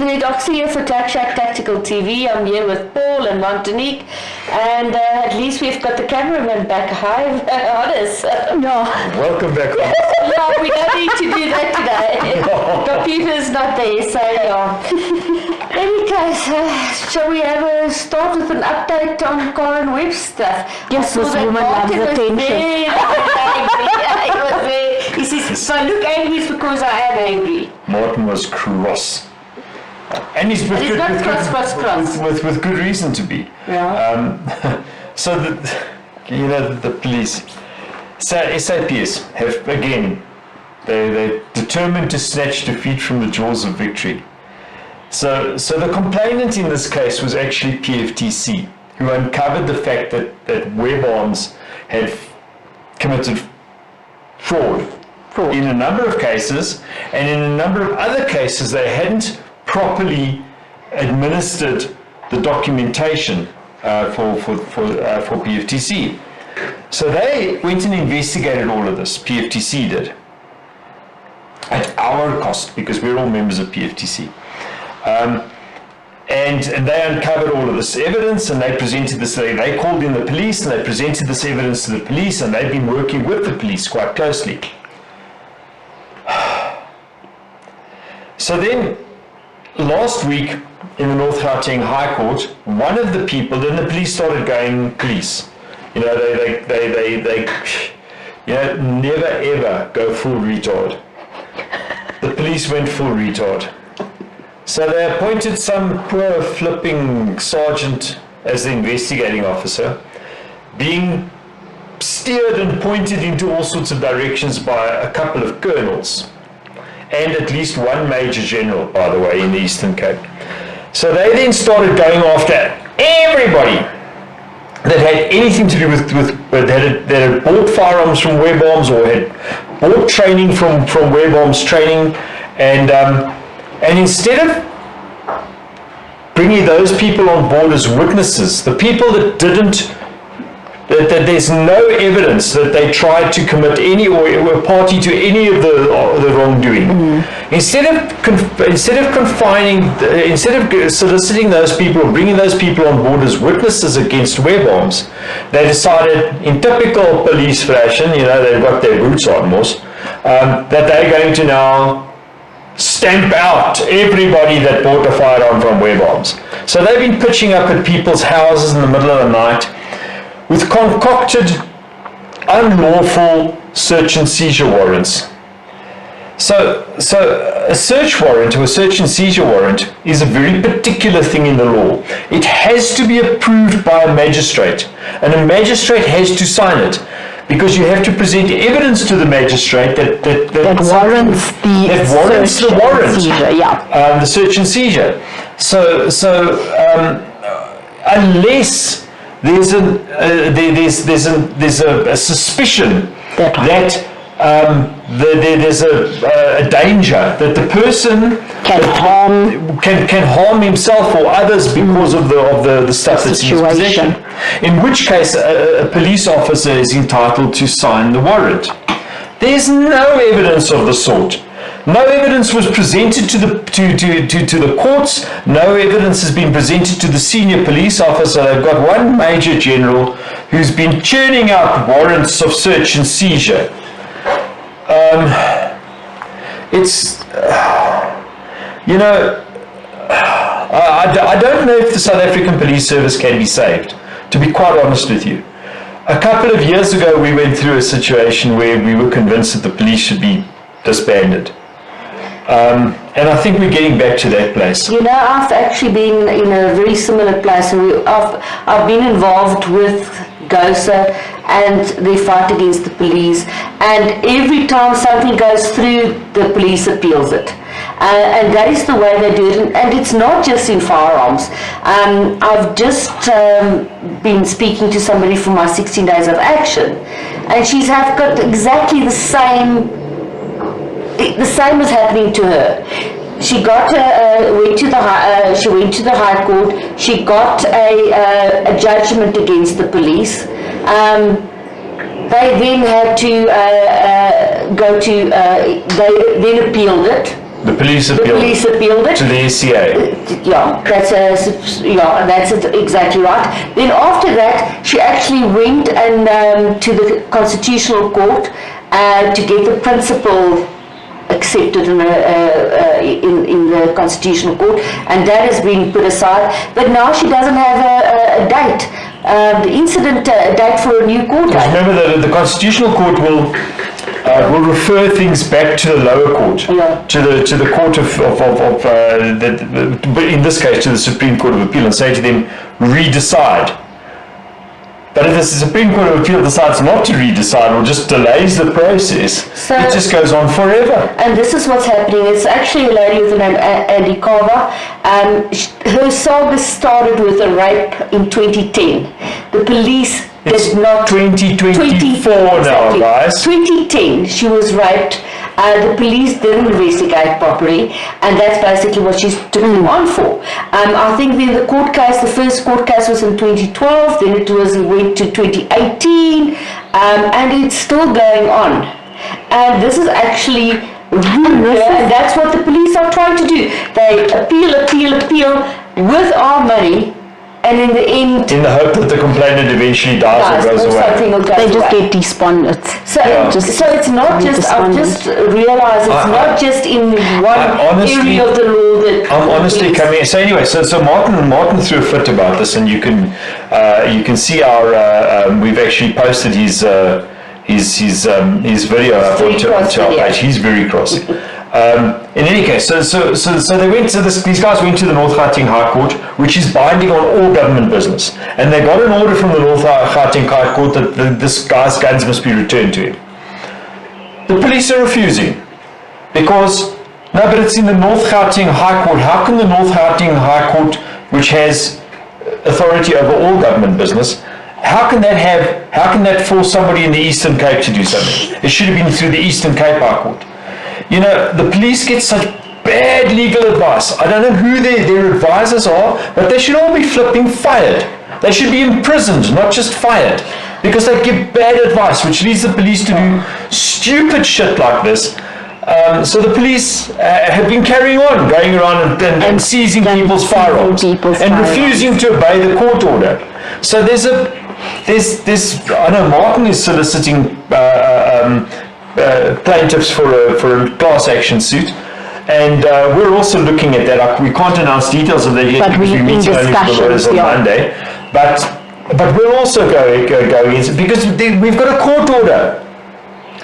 Doxy here for Tac SHAC Tactical TV. I'm here with Paul and Montanique, and at least we've got the cameraman back. Hi, Honest. Welcome back. Yeah, we don't need to do that today. Computer's not there, so yeah. Anyways, shall we start with an update on Karen Webb stuff? Yes, this woman loves attention. He says, so I look angry is because I am angry. Martin was cross. And he's with good reason to be. Yeah. So the police, so SAPS have again, they're determined to snatch defeat from the jaws of victory. So the complainant in this case was actually PFTC, who uncovered the fact that Webb had committed fraud in a number of cases, and in a number of other cases they hadn't properly administered the documentation for PFTC. So they went and investigated all of this. PFTC did, at our cost, because we're all members of PFTC. And they uncovered all of this evidence, and they presented this. They called in the police, and they presented this evidence to the police, and they've been working with the police quite closely. So then, last week in the North Gauteng High Court, one of the people, then the police started going police. You know, they never ever go full retard. The police went full retard. So they appointed some poor flipping sergeant as the investigating officer, being steered and pointed into all sorts of directions by a couple of colonels, and at least one major general, by the way, in the Eastern Cape. So they then started going after everybody that had anything to do with that had bought firearms from Webb or had bought training from Webb training, and instead of bringing those people on board as witnesses, the people that didn't, that there's no evidence that they tried to commit any or were party to any of the wrongdoing. Mm-hmm. Instead of soliciting those people or bringing those people on board as witnesses against Webb, they decided, in typical police fashion, they've got their boots on, that they're going to now stamp out everybody that bought a firearm from Webb. So they've been pitching up at people's houses in the middle of the night with concocted, unlawful search and seizure warrants. So a search warrant or a search and seizure warrant is a very particular thing in the law. It has to be approved by a magistrate, and a magistrate has to sign it, because you have to present evidence to the magistrate that warrants the warrant, seizure, the search and seizure. So unless there's a suspicion that there's a danger that the person can harm himself or others because of the stuff that's in his possession, in which case a police officer is entitled to sign the warrant. There's no evidence of the sort. No evidence was presented to the courts. No evidence has been presented to the senior police officer. They've got one major general who's been churning out warrants of search and seizure. I don't know if the South African Police Service can be saved, to be quite honest with you. A couple of years ago, we went through a situation where we were convinced that the police should be disbanded. And I think we're getting back to that place. I've actually been in a very similar place. I've been involved with GOSA and their fight against the police, and every time something goes through, the police appeals it. And that is the way they do it, and it's not just in firearms. I've just been speaking to somebody for my 16 days of action, and she's got exactly the same was happening to her. She got she went to the High Court. She got a judgment against the police. They then had to they then appealed it. The police The appealed police appealed it. to the SCA. That's exactly right. Then after that, she actually went and to the Constitutional Court to get the principle accepted in the Constitutional Court, and that has been put aside. But now she doesn't have a date, the incident date for a new court date. Remember that the Constitutional Court will refer things back to the lower court, to the court in this case to the Supreme Court of Appeal, and say to them, redecide. But if the Supreme Court of Appeal decides not to redecide or just delays the process, it just goes on forever. And this is what's happening. It's actually a lady with the name Andy Carver. Her saga started with a rape in 2010. The police did not... 2024 now, guys. 2010, she was raped. The police didn't investigate properly, and that's basically what she's doing on for. I think then the court case, the first court case was in 2012, then it went to 2018, and it's still going on. And this is actually and that's what the police are trying to do. They appeal with our money, and in the end, in the hope that the complainant eventually dies or goes away. They just get despondent. So it's not just, I've just realized it's not just in one area of the law that... I'm honestly coming... So anyway, so Martin threw a fit about this, and you can see our... we've actually posted his video up onto our page. He's very cross. In any case, so they went to this. These guys went to the North Gauteng High Court, which is binding on all government business, and they got an order from the North Gauteng High Court that this guy's guns must be returned to him. The police are refusing because but it's in the North Gauteng High Court. How can the North Gauteng High Court, which has authority over all government business, how can that force somebody in the Eastern Cape to do something? It should have been through the Eastern Cape High Court. You know, the police get such bad legal advice. I don't know who their advisors are, but they should all be flipping fired. They should be imprisoned, not just fired, because they give bad advice, which leads the police to do stupid shit like this. So the police have been carrying on, going around and seizing people's firearms and refusing to obey the court order. So there's I know Martin is soliciting plaintiffs for a class action suit, and we're also looking at that. We can't announce details of that yet because we're meeting only with the lawyers on Monday. But we're also going into, because we've got a court order.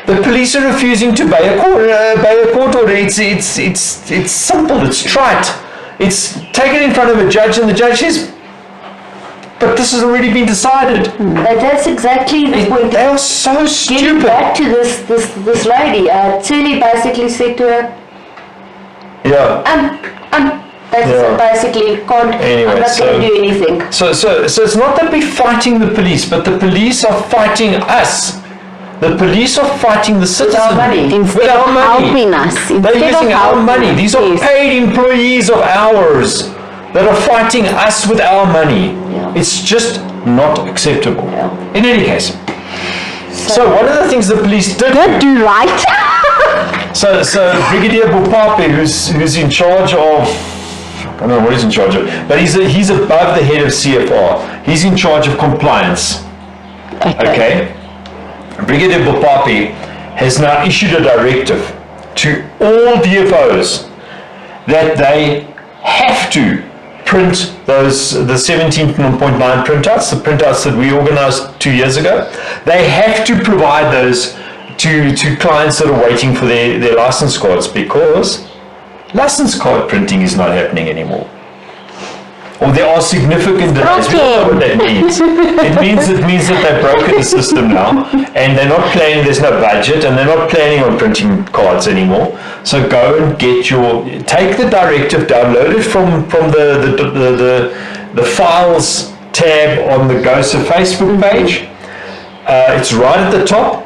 The police are refusing to obey a court order. It's simple. It's trite. It's taken in front of a judge, and the judge says, but this has already been decided. That's exactly the point. They are so stupid. Getting back to this lady, Tilly basically said to her, basically can't. Anyway, I'm not going to do anything. So it's not that we're fighting the police, but the police are fighting us. The police are fighting the citizens. With our money. Instead of helping us. They're using our money. These are paid employees of ours that are fighting us with our money. It's just not acceptable. In any case. So one of the things the police did do right. So Brigadier Bupape, who's in charge of, I don't know what he's in charge of, but he's above the head of CFR. He's in charge of compliance. Okay? Brigadier Bupape has now issued a directive to all DFOs that they have to print the 17.9 printouts, the printouts that we organized 2 years ago. They have to provide those to clients that are waiting for their license cards, because license card printing is not happening anymore. Or there are significant delays. We don't know what that means. It means that they've broken the system now, and they're not planning, there's no budget, and they're not planning on printing cards anymore. So go and take the directive, download it from the files tab on the GOSA Facebook page. It's right at the top.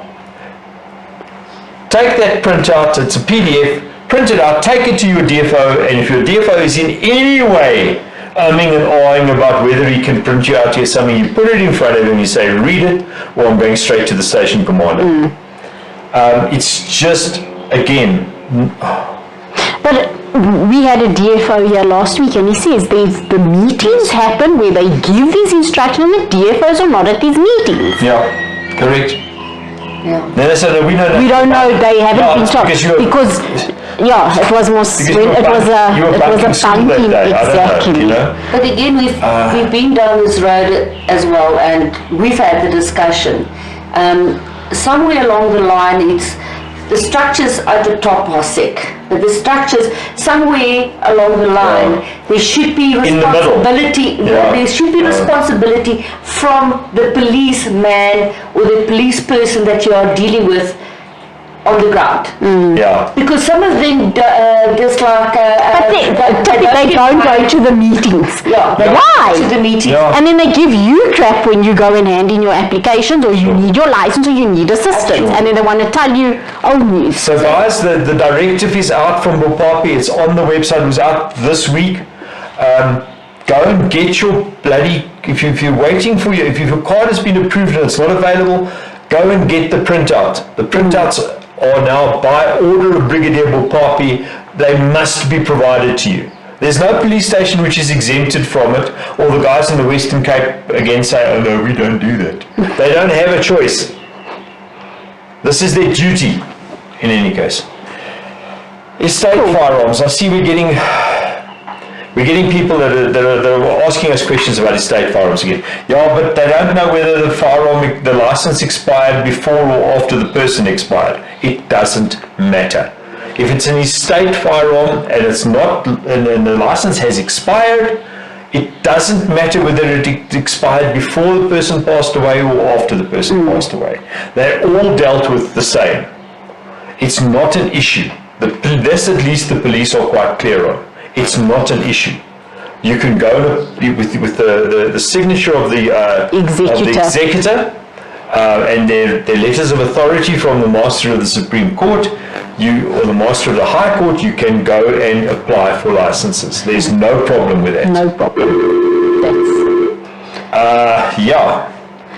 Take that printout, it's a PDF, print it out, take it to your DFO, and if your DFO is in any way umming and ahhing about whether he can print you out here something, you put it in front of him, you say, read it, or I'm going straight to the station commander. It's just, again... But we had a DFO here last week, and he says the meetings happen where they give these instructions, and the DFOs are not at these meetings. Yeah, correct. Yeah. Then they said, we don't know, they haven't been it's told. Because it was more, it was a bunking, exactly. You know? But again, we've been down this road as well, and we've had the discussion. Somewhere along the line, it's the structures at the top are sick, but the structures somewhere along the line, there should be responsibility. There should be responsibility from the policeman or the police person that you are dealing with on the ground. Yeah. Because some of them just like they don't go to the meetings. Yeah. Why? To the meetings. Yeah. And then they give you crap when you go and hand in your applications, or you need your license, or you need assistance, and then they want to tell you, So guys, the directive is out from Bopapi. It's on the website. It was out this week. Go and get your bloody, if you're waiting for if your card has been approved and it's not available, go and get the printout. The printouts are now by order of Brigadier Bopapi. They must be provided to you. There's no police station which is exempted from it, or the guys in the Western Cape again say, oh no, we don't do that. They don't have a choice. This is their duty in any case. Estate firearms. I see we're getting people that are asking us questions about estate firearms again. Yeah, but they don't know whether the license expired before or after the person expired. It doesn't matter. If it's an estate firearm and it's not, and the license has expired, it doesn't matter whether it expired before the person passed away or after the person passed away. They're all dealt with the same. It's not an issue. This at least the police are quite clear on. It's not an issue. You can go with the signature of the executor and their letters of authority from the Master of the Supreme Court, or the Master of the High Court, you can go and apply for licenses. There's no problem with that. no problem. Yeah.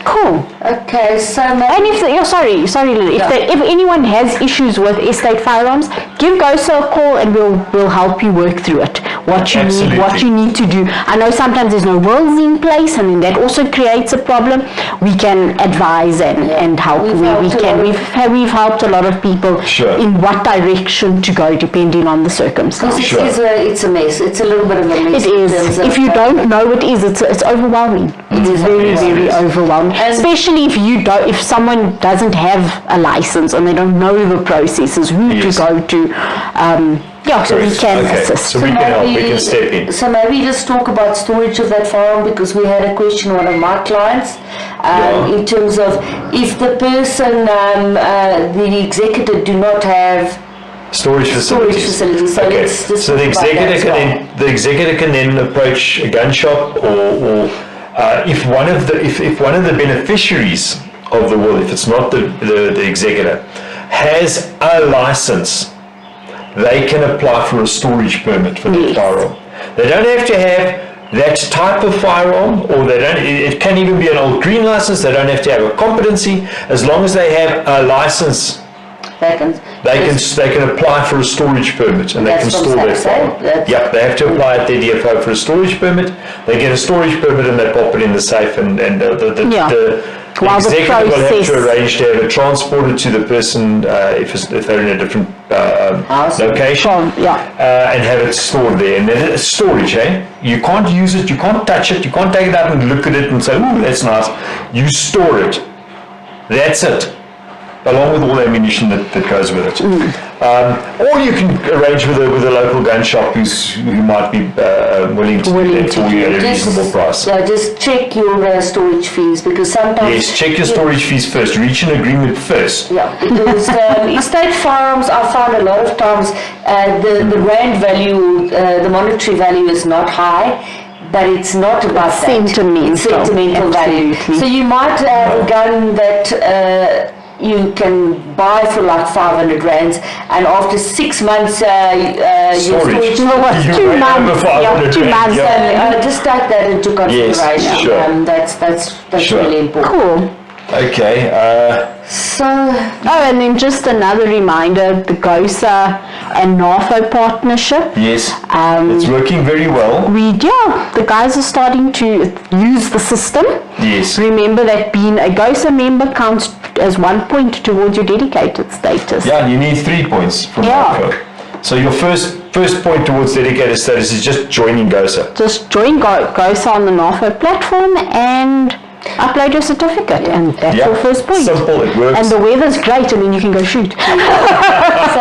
Cool. Okay, so And if Lily, if anyone has issues with estate firearms, give GOSA a call and we'll help you work through it. What you need to do. I know sometimes there's no wills in place, and then that also creates a problem. We can advise and help. We've helped a lot of people in what direction to go depending on the circumstances. It's a mess. It's a little bit of a mess. It is. If you don't know what it is, it's overwhelming. It's very, very overwhelming. Especially if someone doesn't have a license and they don't know the processes, who to go to. So we can assist. So we can help, we can step in. So maybe just talk about storage of that firearm, because we had a question, one of my clients, in terms of if the person, the executor do not have storage facilities. So the executor can then approach a gun shop, or if one of the beneficiaries of the will, if it's not the executor, has a license, they can apply for a storage permit for the firearm. They don't have to have that type of firearm, or it can even be an old green license. They don't have to have a competency. As long as they have a license, they can apply for a storage permit, and they can store their firearm. They have to apply at their DFO for a storage permit. They get a storage permit and they pop it in the safe, and the executive will have to arrange to have it transported to the person if they're in a different location, and have it stored there. And then it's storage, You can't use it, you can't touch it, you can't take it out and look at it and say, ooh, that's nice. You store it. That's it. Along with all the ammunition that goes with it. Or you can arrange with a local gun shop who might be willing to do that for you at a reasonable price. Just check your storage fees, because sometimes... Yes, check your storage fees first. Reach an agreement first. Yeah, because estate firearms, I find a lot of times the rand value, the monetary value is not high, but it's not about sentimental value. So you might have a gun that you can buy for like 500 rands, and after 6 months your storage 2 months. 2 months. Just take that into consideration. Yes, sure. That's really important. Cool. Okay. So, Oh, and then just another reminder, the GOSA and NARFO partnership. yes, it's working very well. The guys are starting to use the system. Yes. Remember that being a GOSA member counts as 1 point towards your dedicated status. Yeah, you need 3 points from Yeah. NARFO. So your first point towards dedicated status is just joining GOSA. Just join GOSA on the NARFO platform and upload your certificate, and that's your first point. Simple, it works. And the weather's great, I mean, you can go shoot. So,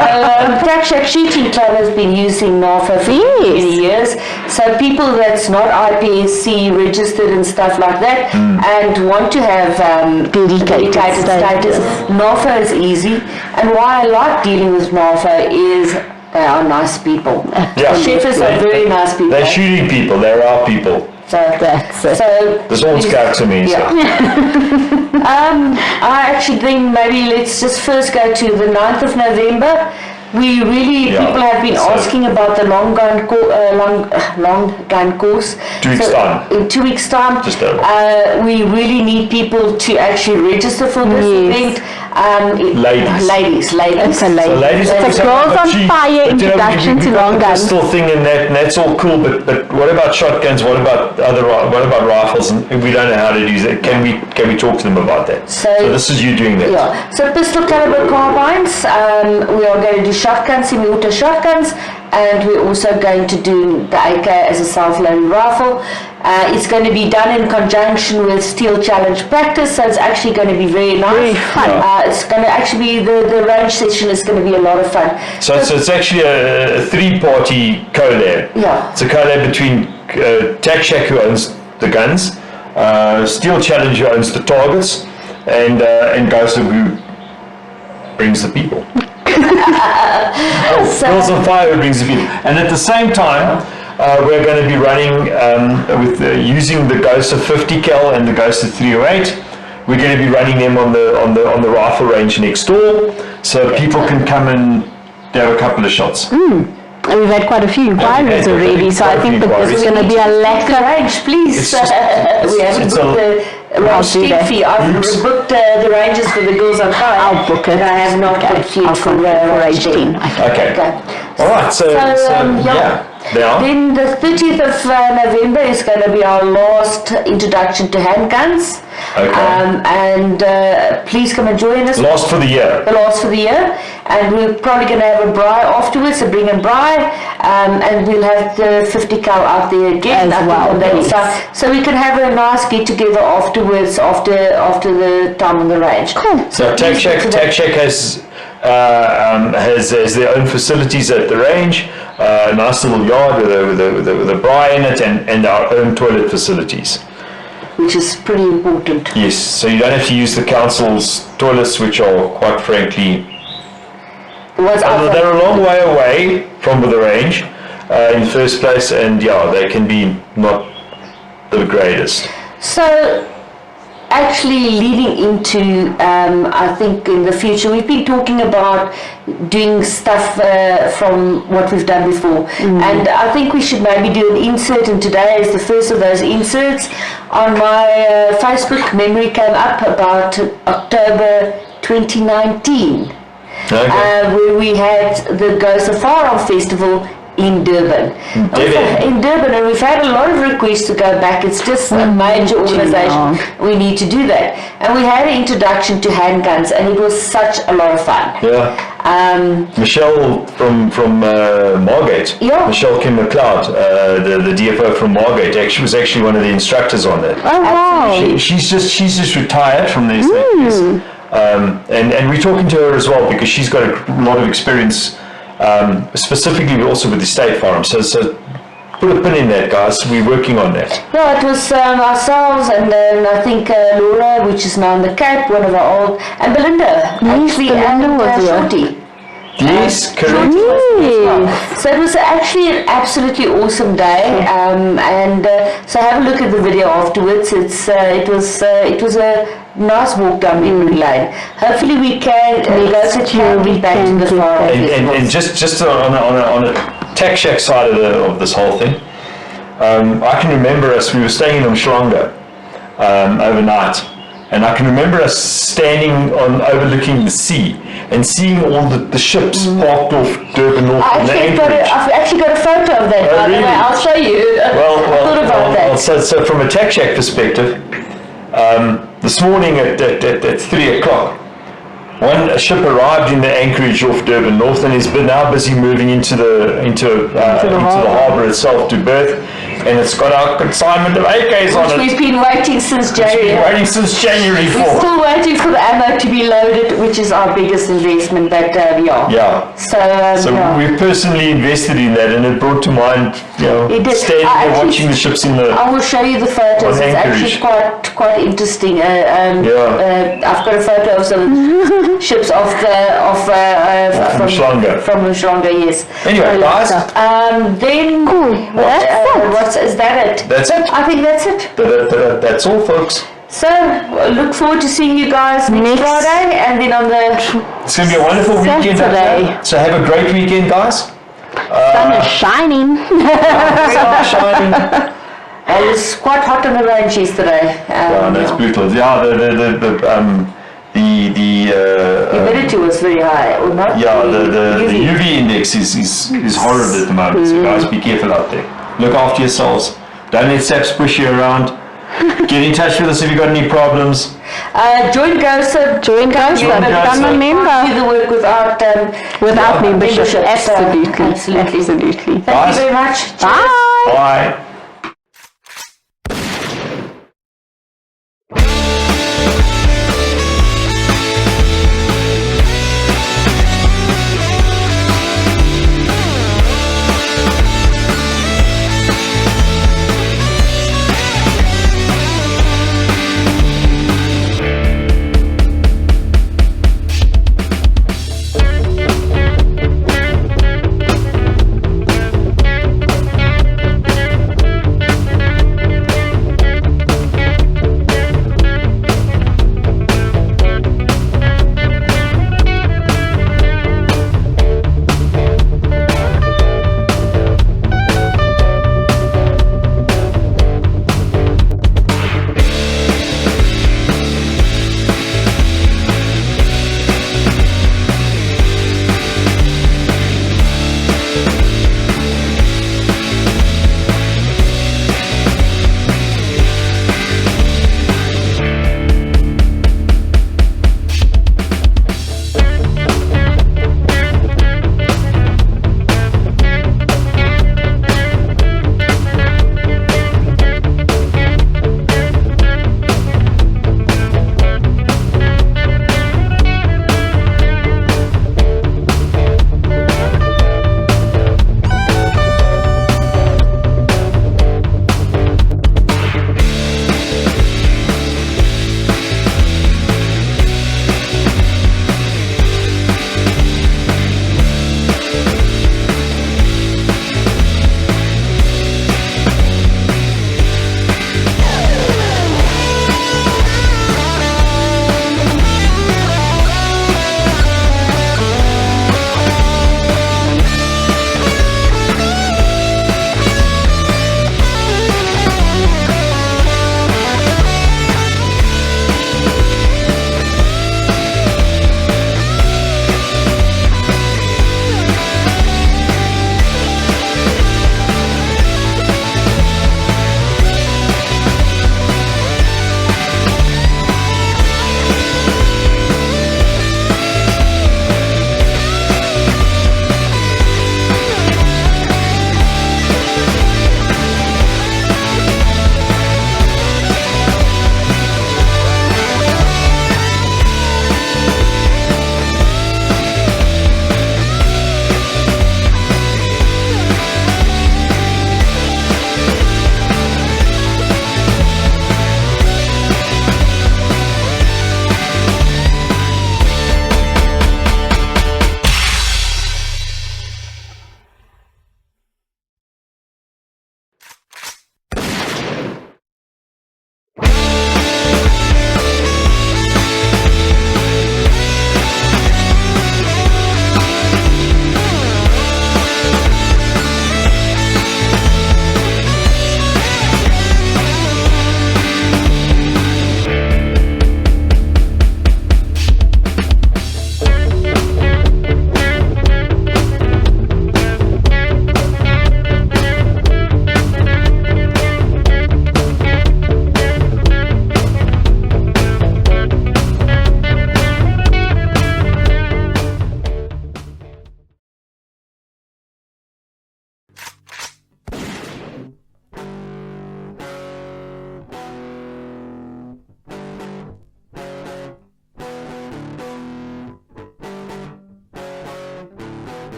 Tac SHAC Shooting Club has been using NARFO for many years. So people that's not IPSC registered and stuff like that and want to have dedicated status, NARFO is easy. And why I like dealing with NARFO is they are nice people. Yeah. The sheriffs are very nice people. They're shooting people, they're our people. So That's it. So Dis ons kerk se mense. I actually think maybe let's just first go to the 9th of November. People have been asking about the long gun course. 2 weeks time. In 2 weeks time, Just over. we really need people to actually register for this event. Ladies. It's a lady. So ladies, It's a Girls on Fire introduction to long guns. guns. Pistol thing and that's all cool, but what about shotguns? What about rifles? And we don't know how to use it. Can we talk to them about that? So this is you doing that. Yeah. So pistol caliber carbines. We are going to do shotguns, semi-auto shotguns, and we're also going to do the AK as a self-loading rifle. It's going to be done in conjunction with Steel Challenge practice, so it's actually going to be very nice. Very fun. It's going to actually be, the range session is going to be a lot of fun. So it's actually a three-party collab. Yeah. It's a collab between Tac SHAC, who owns the guns, Steel Challenge, who owns the targets, and GOSA, who brings the people. Girls on Fire brings the people. And at the same time, we're going to be running using the GOSA 50 cal and the GOSA 308. We're going to be running them on the rifle range next door, so people can come and have a couple of shots. And we've had quite a few inquiries already, so I think that there's going to be a lack of range, please. We haven't booked the range fee. I've booked the ranges for the Girls on Fire. I'll book it. I have not booked yet for range 10. Okay. All right. So yeah. Then the 30th of November is going to be our last introduction to handguns. Okay. And please come and join us. Last for the year. The last for the year. And we're probably going to have a braai afterwards, so bring a braai. And we'll have the 50 cal out there again. As well, on that yes. side. So we can have a nice get together afterwards, after the time on the range. Cool. So Tac SHAC has their own facilities at the range, a nice little yard with a braai in it, and our own toilet facilities. Which is pretty important. Yes, so you don't have to use the council's toilets, which are quite frankly, they're a long way away from the range in the first place, and they can be not the greatest. So, actually leading into, I think in the future, we've been talking about doing stuff from what we've done before. And I think we should maybe do an insert, and today is the first of those inserts. On my Facebook, memory came up about October 2019. Okay. Where we had the GOSA Firearms Festival in Durban. In Durban, and we've had a lot of requests to go back. It's just a major organisation. We need to do that. And we had an introduction to handguns, and it was such a lot of fun. Yeah. Michelle from Margate. Yeah. Michelle Kim McLeod, the DFO from Margate, was actually one of the instructors on that. Oh, wow. She's just retired from these things. And we're talking to her as well because she's got a lot of experience, specifically also with the state farm. So put a pin in that, guys. We're working on that. Yeah, it was ourselves, and then I think Laura, which is now in the Cape, one of our old, and Belinda, actually, Belinda and was Shorty. Yes, correct. So it was actually an absolutely awesome day, and so have a look at the video afterwards. It was a nice walk down memory lane. Hopefully we can be back to the farm. And just on a Tac SHAC side of this whole thing, I can remember we were staying in Umhlanga overnight, And I can remember us standing on overlooking the sea and seeing all the ships parked off Durban North and Anchorage. I've actually got a photo of that, Oh, by the really? way. I'll show you. I thought about that. So from a Tac SHAC perspective, this morning at 3 o'clock, a ship arrived in the Anchorage off Durban North and is now busy moving into the harbour itself to berth, and it's got our consignment of AKs on it. We've been waiting since January. We're still waiting for the ammo to be loaded, which is our biggest investment, but Yeah. So So we've personally invested in that, and it brought to mind, It did. standing I there actually- watching the ships in the. I will show you the photos. On It's actually Anchorage. quite interesting. I've got a photo of some ships from Umhlanga. From Umhlanga, yes. Anyway, guys, Then is that it? that's it. I think that's it. That's all, folks. So look forward to seeing you guys next Friday, and then on the It's going to be a wonderful weekend. Saturday. So have a great weekend, guys. Sun is shining. Sun shining. it was quite hot on the range yesterday. That's brutal. Yeah, the humidity was very high, or not? the UV index is horrible at the moment. So guys, be careful out there. Look after yourselves. Don't let SAPs push you around. Get in touch with us if you've got any problems. Join GOSA. Join GOSA. Join Become a GOSA. member. Do the work without Membership. membership. Absolutely. Absolutely. Absolutely. Thank you very much. Cheers. Bye. Bye.